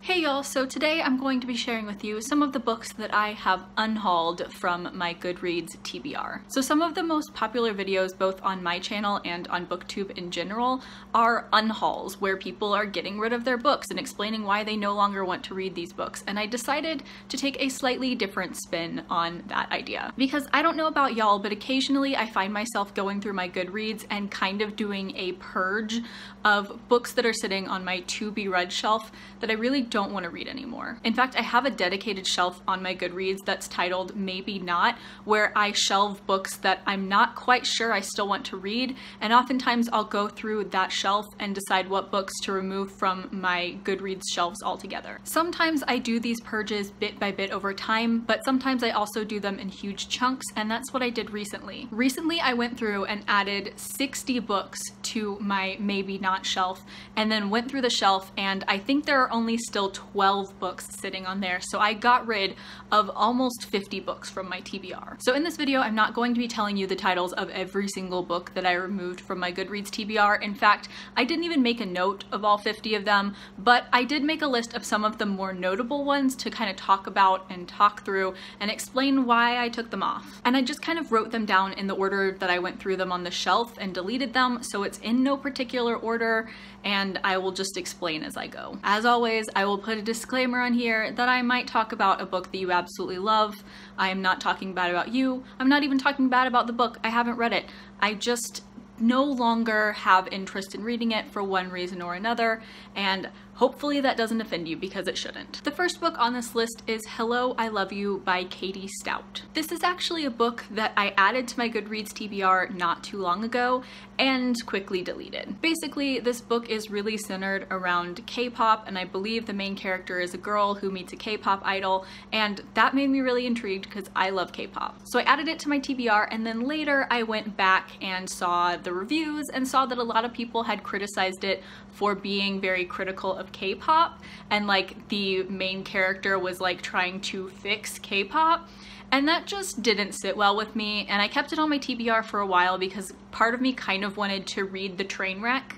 Hey y'all, so today I'm going to be sharing with you some of the books that I have unhauled from my Goodreads TBR. So some of the most popular videos both on my channel and on BookTube in general are unhauls, where people are getting rid of their books and explaining why they no longer want to read these books. And I decided to take a slightly different spin on that idea. Because I don't know about y'all, but occasionally I find myself going through my Goodreads and kind of doing a purge of books that are sitting on my to-be-read shelf that I really don't want to read anymore. In fact, I have a dedicated shelf on my Goodreads that's titled Maybe Not, where I shelve books that I'm not quite sure I still want to read, and oftentimes I'll go through that shelf and decide what books to remove from my Goodreads shelves altogether. Sometimes I do these purges bit by bit over time, but sometimes I also do them in huge chunks, and that's what I did recently. Recently, I went through and added 60 books to my Maybe Not shelf, and then went through the shelf, and I think there are only still 12 books sitting on there, so I got rid of almost 50 books from my TBR. So in this video, I'm not going to be telling you the titles of every single book that I removed from my Goodreads TBR. In fact, I didn't even make a note of all 50 of them, but I did make a list of some of the more notable ones to kind of talk about and talk through and explain why I took them off. And I just kind of wrote them down in the order that I went through them on the shelf and deleted them, so it's in no particular order, and I will just explain as I go. As always, I will put a disclaimer on here that I might talk about a book that you absolutely love. I am not talking bad about you. I'm not even talking bad about the book. I haven't read it. I just no longer have interest in reading it for one reason or another, and hopefully that doesn't offend you, because it shouldn't. The first book on this list is Hello, I Love You by Katie Stout. This is actually a book that I added to my Goodreads TBR not too long ago and quickly deleted. Basically, this book is really centered around K-pop, and I believe the main character is a girl who meets a K-pop idol, and that made me really intrigued because I love K-pop. So I added it to my TBR, and then later I went back and saw the reviews and saw that a lot of people had criticized it for being very critical of K-pop, and like the main character was like trying to fix K-pop, and that just didn't sit well with me, and I kept it on my TBR for a while because part of me kind of wanted to read the train wreck,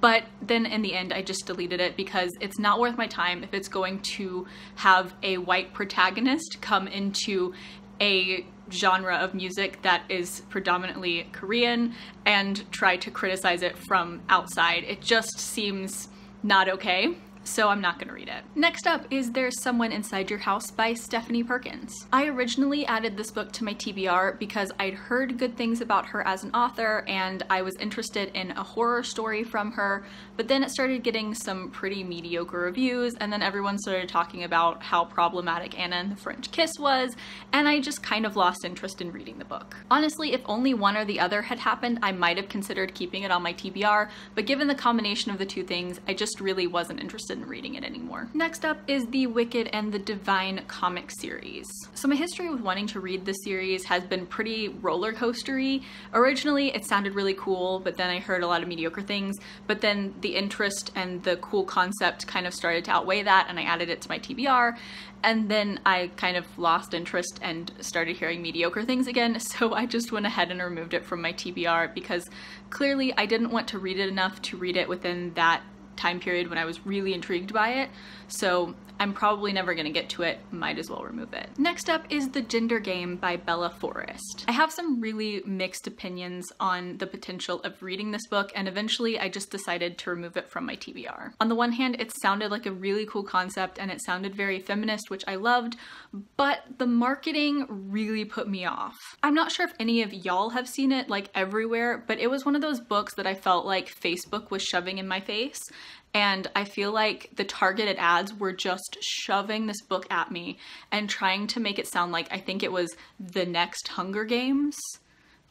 but then in the end I just deleted it because it's not worth my time if it's going to have a white protagonist come into a genre of music that is predominantly Korean and try to criticize it from outside. It just seems not okay, so I'm not gonna read it. Next up is There's Someone Inside Your House by Stephanie Perkins. I originally added this book to my TBR because I'd heard good things about her as an author and I was interested in a horror story from her, but then it started getting some pretty mediocre reviews, and then everyone started talking about how problematic Anna and the French Kiss was, and I just kind of lost interest in reading the book. Honestly, if only one or the other had happened, I might have considered keeping it on my TBR, but given the combination of the two things, I just really wasn't interested in reading it anymore. Next up is The Wicked and the Divine comic series. So my history with wanting to read this series has been pretty roller coastery. Originally it sounded really cool, but then I heard a lot of mediocre things, but then the interest and the cool concept kind of started to outweigh that, and I added it to my TBR, and then I kind of lost interest and started hearing mediocre things again, so I just went ahead and removed it from my TBR because clearly I didn't want to read it enough to read it within that time period when I was really intrigued by it, so I'm probably never gonna get to it, might as well remove it. Next up is The Gender Game by Bella Forrest. I have some really mixed opinions on the potential of reading this book, and eventually I just decided to remove it from my TBR. On the one hand, it sounded like a really cool concept and it sounded very feminist, which I loved, but the marketing really put me off. I'm not sure if any of y'all have seen it like everywhere, but it was one of those books that I felt like Facebook was shoving in my face, and I feel like the targeted ads were just shoving this book at me and trying to make it sound like I think it was the next Hunger Games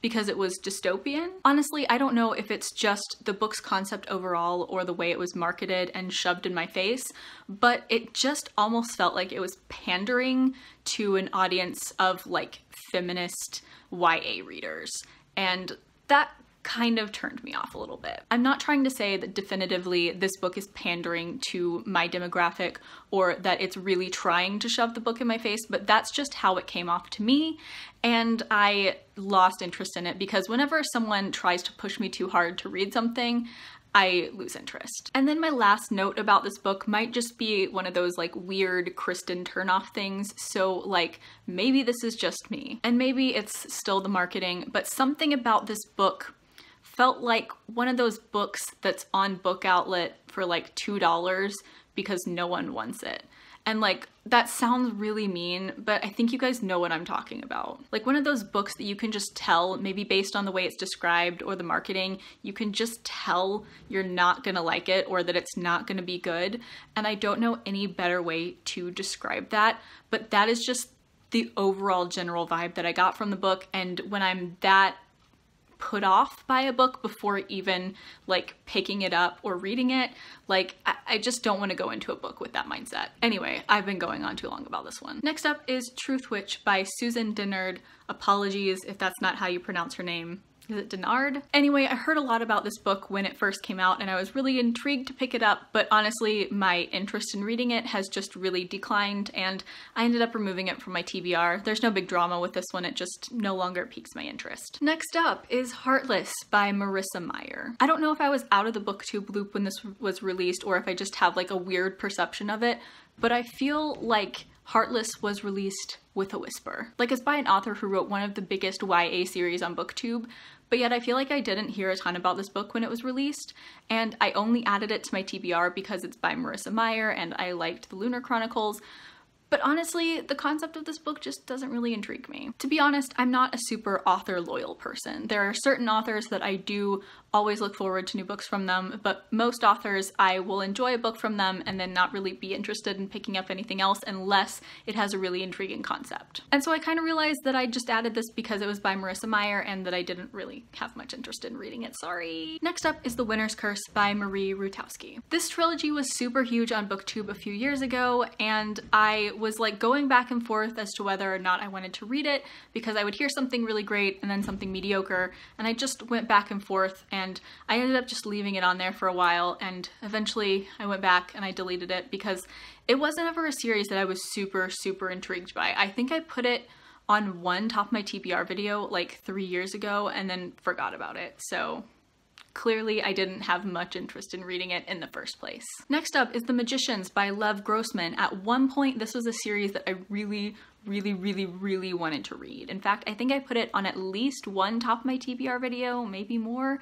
because it was dystopian. Honestly, I don't know if it's just the book's concept overall or the way it was marketed and shoved in my face, but it just almost felt like it was pandering to an audience of like feminist YA readers, and that kind of turned me off a little bit. I'm not trying to say that definitively this book is pandering to my demographic or that it's really trying to shove the book in my face, but that's just how it came off to me, and I lost interest in it because whenever someone tries to push me too hard to read something, I lose interest. And then my last note about this book might just be one of those like weird Kristen turnoff things. So like maybe this is just me and maybe it's still the marketing, but something about this book felt like one of those books that's on Book Outlet for like $2 because no one wants it. And like, that sounds really mean, but I think you guys know what I'm talking about. Like one of those books that you can just tell, maybe based on the way it's described or the marketing, you can just tell you're not gonna like it or that it's not gonna be good. And I don't know any better way to describe that, but that is just the overall general vibe that I got from the book. And when I'm that put off by a book before even like picking it up or reading it, like I just don't want to go into a book with that mindset. Anyway, I've been going on too long about this one. Next up is Truth Witch by Susan Dennard. Apologies if that's not how you pronounce her name. Is it Dennard? Anyway, I heard a lot about this book when it first came out and I was really intrigued to pick it up, but honestly, my interest in reading it has just really declined and I ended up removing it from my TBR. There's no big drama with this one, it just no longer piques my interest. Next up is Heartless by Marissa Meyer. I don't know if I was out of the booktube loop when this was released or if I just have like a weird perception of it, but I feel like Heartless was released with a whisper. Like it's by an author who wrote one of the biggest YA series on booktube, but yet I feel like I didn't hear a ton about this book when it was released, and I only added it to my TBR because it's by Marissa Meyer and I liked the Lunar Chronicles. But honestly, the concept of this book just doesn't really intrigue me. To be honest, I'm not a super author loyal person. There are certain authors that I do always look forward to new books from them, but most authors I will enjoy a book from them and then not really be interested in picking up anything else unless it has a really intriguing concept. And so I kind of realized that I just added this because it was by Marissa Meyer and that I didn't really have much interest in reading it, sorry. Next up is The Winter's Curse by Marie Rutowski. This trilogy was super huge on booktube a few years ago and I was like going back and forth as to whether or not I wanted to read it because I would hear something really great and then something mediocre, and I just went back and forth and I ended up just leaving it on there for a while, and eventually I went back and I deleted it because it wasn't ever a series that I was super intrigued by. I think I put it on one top of my TBR video like 3 years ago and then forgot about it, so clearly I didn't have much interest in reading it in the first place. Next up is The Magicians by Lev Grossman. At one point, this was a series that I really wanted to read. In fact, I think I put it on at least one top of my TBR video, maybe more.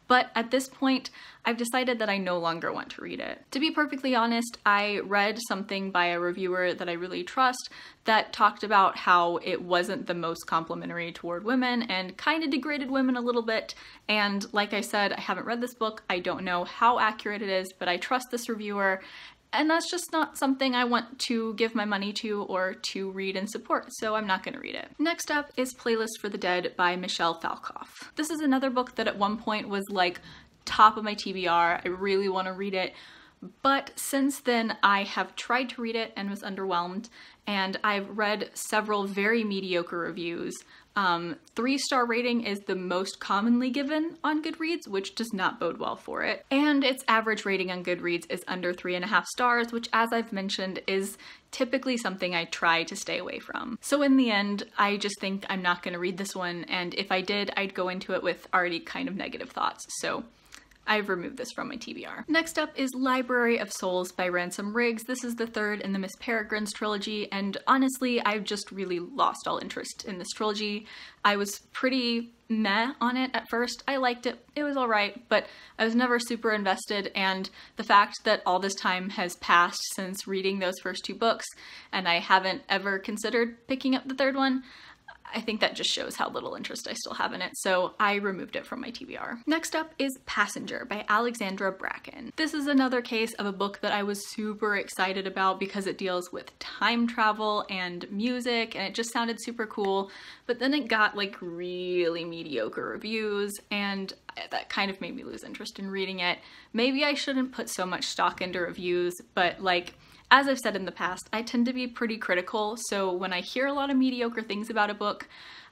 But at this point, I've decided that I no longer want to read it. To be perfectly honest, I read something by a reviewer that I really trust that talked about how it wasn't the most complimentary toward women and kind of degraded women a little bit. And like I said, I haven't read this book. I don't know how accurate it is, but I trust this reviewer. And that's just not something I want to give my money to or to read and support, so I'm not going to read it. Next up is Playlist for the Dead by Michelle Falkoff. This is another book that at one point was like top of my TBR. I really want to read it, but since then I have tried to read it and was underwhelmed, and I've read several very mediocre reviews. 3-star rating is the most commonly given on Goodreads, which does not bode well for it. And its average rating on Goodreads is under 3.5 stars, which, as I've mentioned, is typically something I try to stay away from. So in the end, I just think I'm not going to read this one, and if I did, I'd go into it with already kind of negative thoughts. So I've removed this from my TBR. Next up is Library of Souls by Ransom Riggs. This is the third in the Miss Peregrine's trilogy, and honestly, I've just really lost all interest in this trilogy. I was pretty meh on it at first. I liked it, it was alright, but I was never super invested, and the fact that all this time has passed since reading those first 2 books, and I haven't ever considered picking up the third one, I think that just shows how little interest I still have in it, so I removed it from my TBR. Next up is Passenger by Alexandra Bracken. This is another case of a book that I was super excited about because it deals with time travel and music, and it just sounded super cool, but then it got like really mediocre reviews, and that kind of made me lose interest in reading it. Maybe I shouldn't put so much stock into reviews, but like, as I've said in the past, I tend to be pretty critical, so when I hear a lot of mediocre things about a book,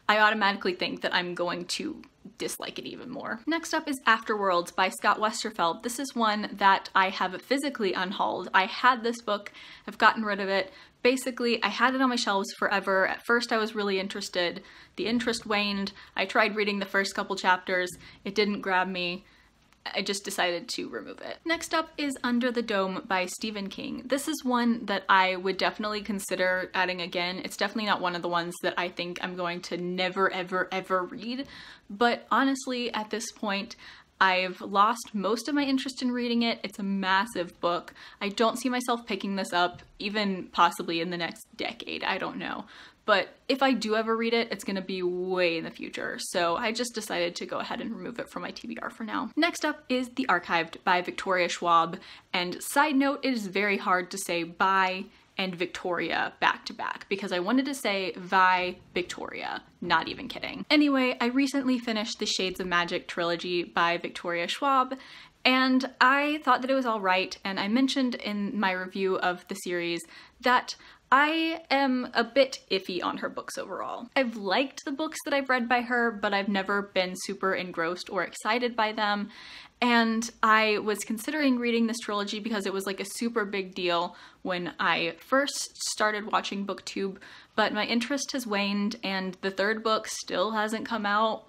I automatically think that I'm going to dislike it even more. Next up is Afterworlds by Scott Westerfeld. This is one that I have physically unhauled. I had this book, I've gotten rid of it. Basically, I had it on my shelves forever. At first I was really interested. The interest waned. I tried reading the first couple chapters. It didn't grab me. I just decided to remove it. Next up is Under the Dome by Stephen King. This is one that I would definitely consider adding again. It's definitely not one of the ones that I think I'm going to never, ever, ever read. But honestly, at this point, I've lost most of my interest in reading it. It's a massive book. I don't see myself picking this up, even possibly in the next decade. I don't know. But if I do ever read it, it's gonna be way in the future. So I just decided to go ahead and remove it from my TBR for now. Next up is The Archived by Victoria Schwab. And side note, it is very hard to say by and Victoria back to back because I wanted to say Vi Victoria, not even kidding. Anyway, I recently finished the Shades of Magic trilogy by Victoria Schwab, and I thought that it was all right, and I mentioned in my review of the series that I am a bit iffy on her books overall. I've liked the books that I've read by her, but I've never been super engrossed or excited by them. And I was considering reading this trilogy because it was like a super big deal when I first started watching BookTube, but my interest has waned and the third book still hasn't come out.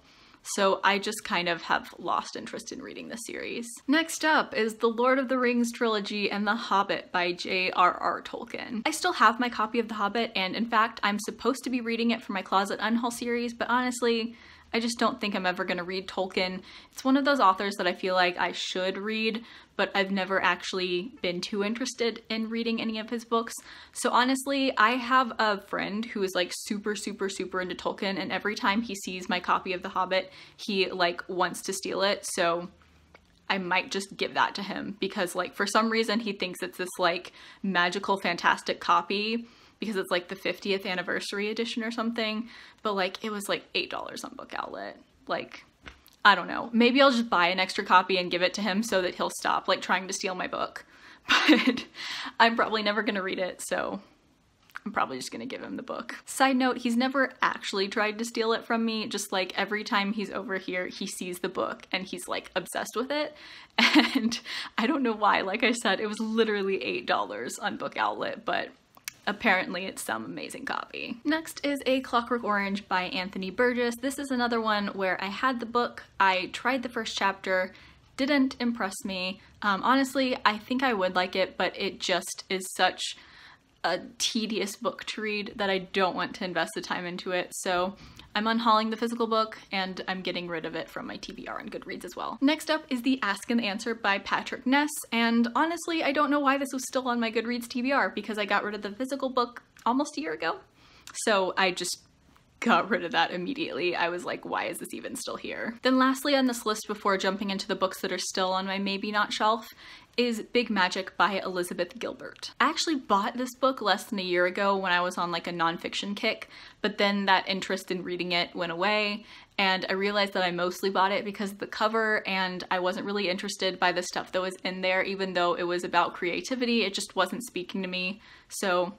So I just kind of have lost interest in reading the series. Next up is the Lord of the Rings trilogy and The Hobbit by J.R.R. Tolkien. I still have my copy of The Hobbit, and in fact, I'm supposed to be reading it for my Closet Unhaul series, but honestly, I just don't think I'm ever gonna read Tolkien. It's one of those authors that I feel like I should read, but I've never actually been too interested in reading any of his books. So honestly, I have a friend who is like super into Tolkien, and every time he sees my copy of The Hobbit, he like wants to steal it. So I might just give that to him because like for some reason he thinks it's this like magical fantastic copy because it's like the 50th anniversary edition or something, but like it was like $8 on Book Outlet. Like, I don't know. Maybe I'll just buy an extra copy and give it to him so that he'll stop like trying to steal my book. But I'm probably never gonna read it, so I'm probably just gonna give him the book. Side note, he's never actually tried to steal it from me, just like every time he's over here, he sees the book and he's like obsessed with it. And I don't know why, like I said, it was literally $8 on Book Outlet, but apparently it's some amazing copy. Next is A Clockwork Orange by Anthony Burgess. This is another one where I had the book, I tried the first chapter, didn't impress me. Honestly, I think I would like it, but it just is such a tedious book to read that I don't want to invest the time into it. So I'm unhauling the physical book and I'm getting rid of it from my TBR and Goodreads as well. Next up is The Ask and Answer by Patrick Ness, and honestly I don't know why this was still on my Goodreads TBR because I got rid of the physical book almost a year ago. So I just got rid of that immediately. I was like, why is this even still here? Then lastly on this list before jumping into the books that are still on my maybe not shelf is Big Magic by Elizabeth Gilbert. I actually bought this book less than a year ago when I was on like a nonfiction kick, but then that interest in reading it went away and I realized that I mostly bought it because of the cover and I wasn't really interested by the stuff that was in there, even though it was about creativity. It just wasn't speaking to me. So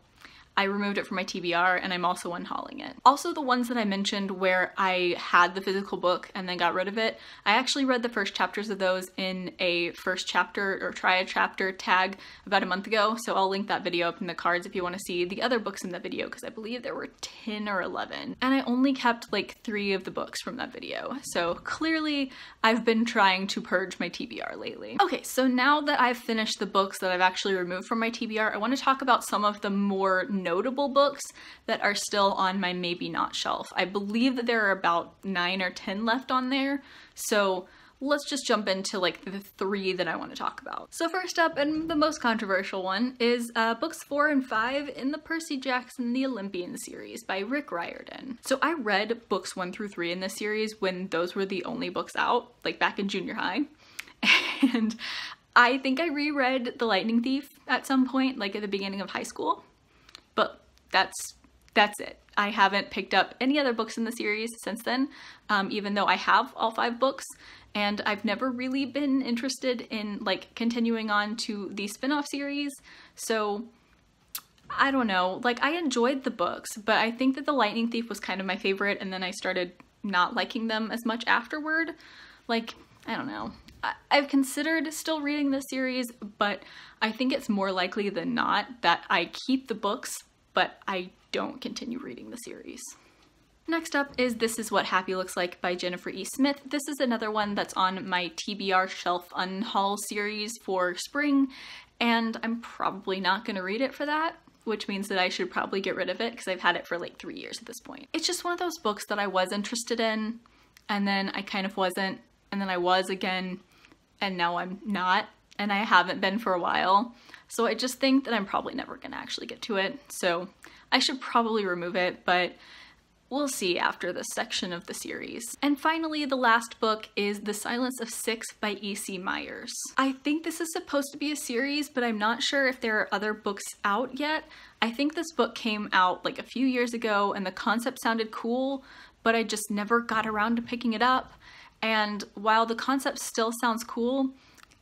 I removed it from my TBR and I'm also unhauling it. Also the ones that I mentioned where I had the physical book and then got rid of it, I actually read the first chapters of those in a first chapter or try a chapter tag about a month ago, so I'll link that video up in the cards if you want to see the other books in the video because I believe there were 10 or 11. And I only kept like 3 of the books from that video, so clearly I've been trying to purge my TBR lately. Okay, so now that I've finished the books that I've actually removed from my TBR, I want to talk about some of the more notable books that are still on my maybe not shelf. I believe that there are about 9 or 10 left on there, so let's just jump into like the 3 that I want to talk about. So first up, and the most controversial one, is books 4 and 5 in the Percy Jackson The Olympian series by Rick Riordan. So I read books 1 through 3 in this series when those were the only books out, like back in junior high, and I think I reread The Lightning Thief at some point, like at the beginning of high school, but that's it. I haven't picked up any other books in the series since then, even though I have all 5 books, and I've never really been interested in like continuing on to the spin-off series, so I don't know. Like, I enjoyed the books, but I think that The Lightning Thief was kind of my favorite, and then I started not liking them as much afterward. Like, I don't know. I've considered still reading this series, but I think it's more likely than not that I keep the books but I don't continue reading the series. Next up is This Is What Happy Looks Like by Jennifer E. Smith. This is another one that's on my TBR Shelf Unhaul series for spring, and I'm probably not going to read it for that, which means that I should probably get rid of it because I've had it for like 3 years at this point. It's just one of those books that I was interested in, and then I kind of wasn't, and then I was again, and now I'm not, and I haven't been for a while. So I just think that I'm probably never going to actually get to it, so I should probably remove it, but we'll see after this section of the series. And finally, the last book is The Silence of Six by E.C. Myers. I think this is supposed to be a series, but I'm not sure if there are other books out yet. I think this book came out like a few years ago and the concept sounded cool, but I just never got around to picking it up. And while the concept still sounds cool,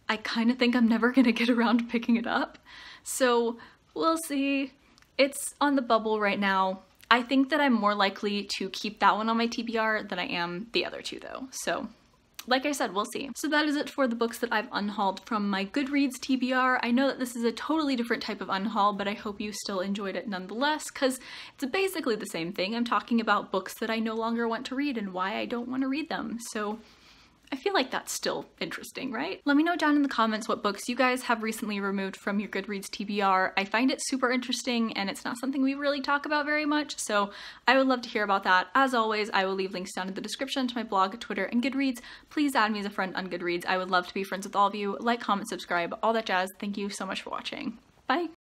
I kind of think I'm never gonna get around to picking it up. So we'll see. It's on the bubble right now. I think that I'm more likely to keep that one on my TBR than I am the other two though. So like I said, we'll see. So that is it for the books that I've unhauled from my Goodreads TBR. I know that this is a totally different type of unhaul, but I hope you still enjoyed it nonetheless, because it's basically the same thing. I'm talking about books that I no longer want to read and why I don't want to read them. So I feel like that's still interesting, right? Let me know down in the comments what books you guys have recently removed from your Goodreads TBR. I find it super interesting and it's not something we really talk about very much, so I would love to hear about that. As always, I will leave links down in the description to my blog, Twitter, and Goodreads. Please add me as a friend on Goodreads. I would love to be friends with all of you. Like, comment, subscribe, all that jazz. Thank you so much for watching. Bye!